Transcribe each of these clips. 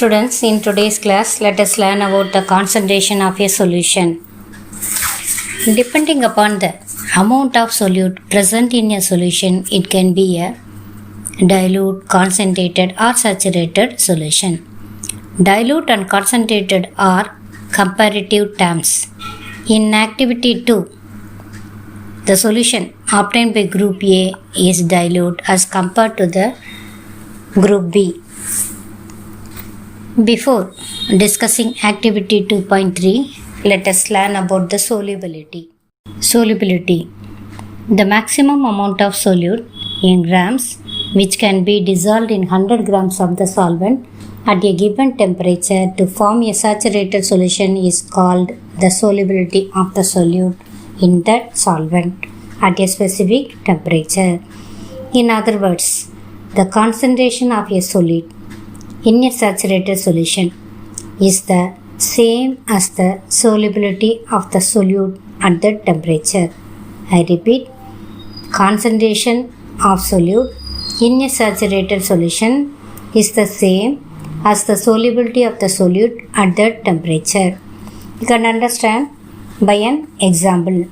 Students, in today's class, let us learn about the concentration of a solution. Depending upon the amount of solute present in a solution, it can be a dilute, concentrated or saturated solution. Dilute and concentrated are comparative terms. In activity 2, the solution obtained by group A is dilute as compared to the group B. Before discussing activity 2.3, let us learn about the solubility. Solubility. The maximum amount of solute in grams which can be dissolved in 100 grams of the solvent at a given temperature to form a saturated solution is called the solubility of the solute in that solvent at a specific temperature. In other words, the concentration of a solute in a saturated solution is the same as the solubility of the solute at that temperature. I repeat, concentration of solute in a saturated solution is the same as the solubility of the solute at that temperature. You can understand by an example.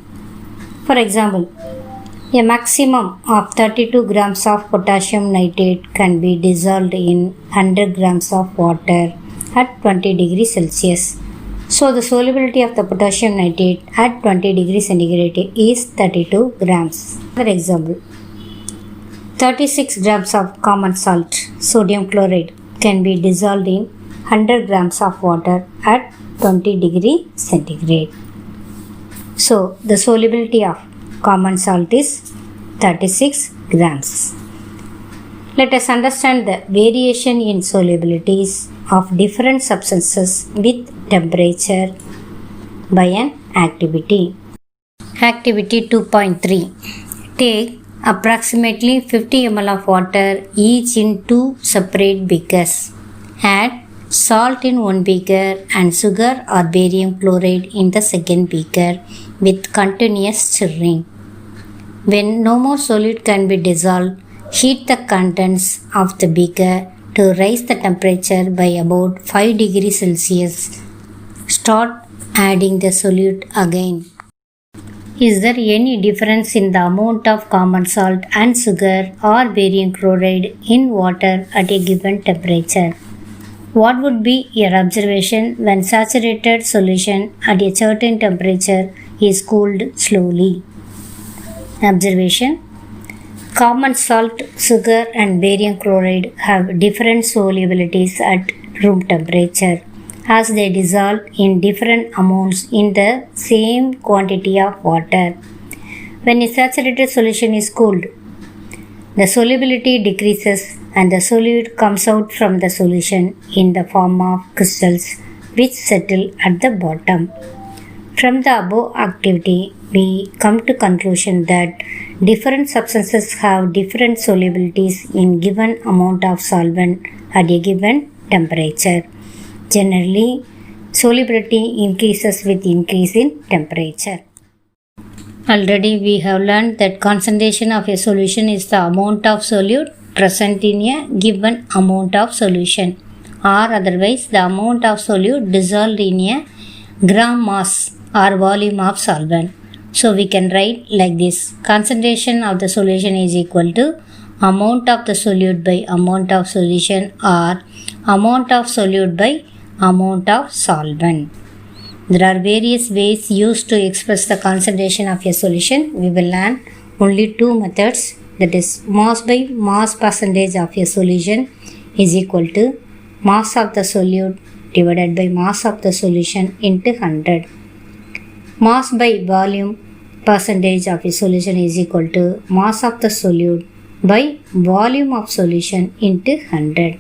For example, a maximum of 32 grams of potassium nitrate can be dissolved in 100 grams of water at 20 degrees Celsius. So, the solubility of the potassium nitrate at 20 degrees centigrade is 32 grams. Another example, 36 grams of common salt, sodium chloride, can be dissolved in 100 grams of water at 20 degrees centigrade. So, the solubility of common salt is 36 grams. Let us understand the variation in solubilities of different substances with temperature by an activity. Activity 2.3. Take approximately 50 ml of water each in two separate beakers. Add salt in one beaker and sugar or barium chloride in the second beaker with continuous stirring. When no more solute can be dissolved, heat the contents of the beaker to raise the temperature by about 5 degrees Celsius. Start adding the solute again. Is there any difference in the amount of common salt and sugar or barium chloride in water at a given temperature? What would be your observation when saturated solution at a certain temperature is cooled slowly? Observation. Common salt, sugar and barium chloride have different solubilities at room temperature as they dissolve in different amounts in the same quantity of water. When a saturated solution is cooled, the solubility decreases and the solute comes out from the solution in the form of crystals which settle at the bottom. From the above activity, we come to conclusion that different substances have different solubilities in given amount of solvent at a given temperature. Generally, solubility increases with increase in temperature. Already we have learned that concentration of a solution is the amount of solute present in a given amount of solution, or otherwise the amount of solute dissolved in a gram mass or volume of solvent. So we can write like this: concentration of the solution is equal to amount of the solute by amount of solution, or amount of solute by amount of solvent. There are various ways used to express the concentration of a solution. We will learn only two methods, that is mass by mass percentage of a solution is equal to mass of the solute divided by mass of the solution into 100. Mass by volume percentage of a solution is equal to mass of the solute by volume of solution into 100.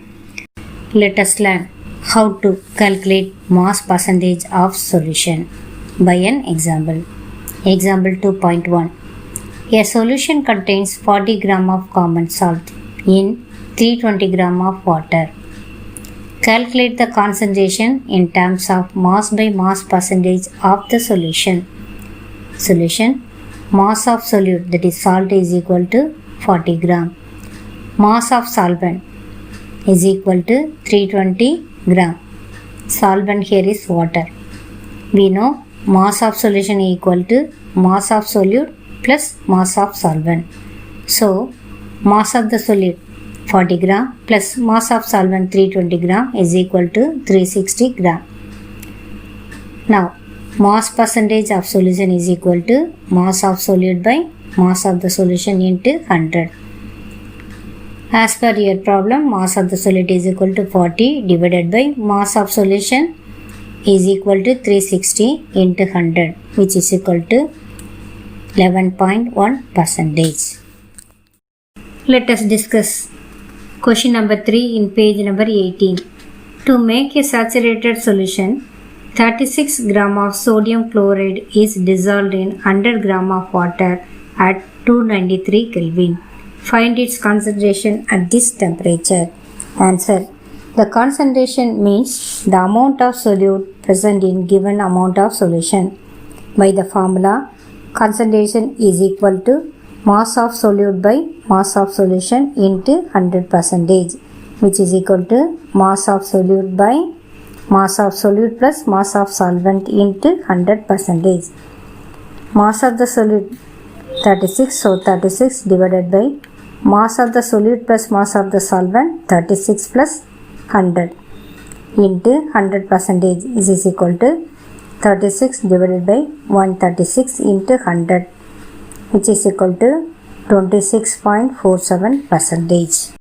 Let us learn how to calculate mass percentage of solution by an example. Example 2.1. A solution contains 40 gram of common salt in 320 gram of water. Calculate the concentration in terms of mass by mass percentage of the solution. Solution. Mass of solute, that is salt, is equal to 40 gram. Mass of solvent is equal to 320 gram. Solvent here is water. We know mass of solution equal to mass of solute plus mass of solvent. So, mass of the solute 40 gram plus mass of solvent 320 gram is equal to 360 gram. Now, mass percentage of solution is equal to mass of solute by mass of the solution into 100. As per your problem, mass of the solute is equal to 40 divided by mass of solution is equal to 360 into 100, which is equal to 11.1%. Let us discuss question number 3 in page number 18. To make a saturated solution, 36 gram of sodium chloride is dissolved in 100 gram of water at 293 Kelvin. Find its concentration at this temperature. Answer. The concentration means the amount of solute present in given amount of solution. By the formula, concentration is equal to mass of solute by mass of solution into 100%, which is equal to mass of solute by mass of solute plus mass of solvent into 100%. Mass of the solute 36, so 36 divided by mass of the solute plus mass of the solvent 36 plus 100 into 100% is equal to 36 divided by 136 into 100, which is equal to 26.47%.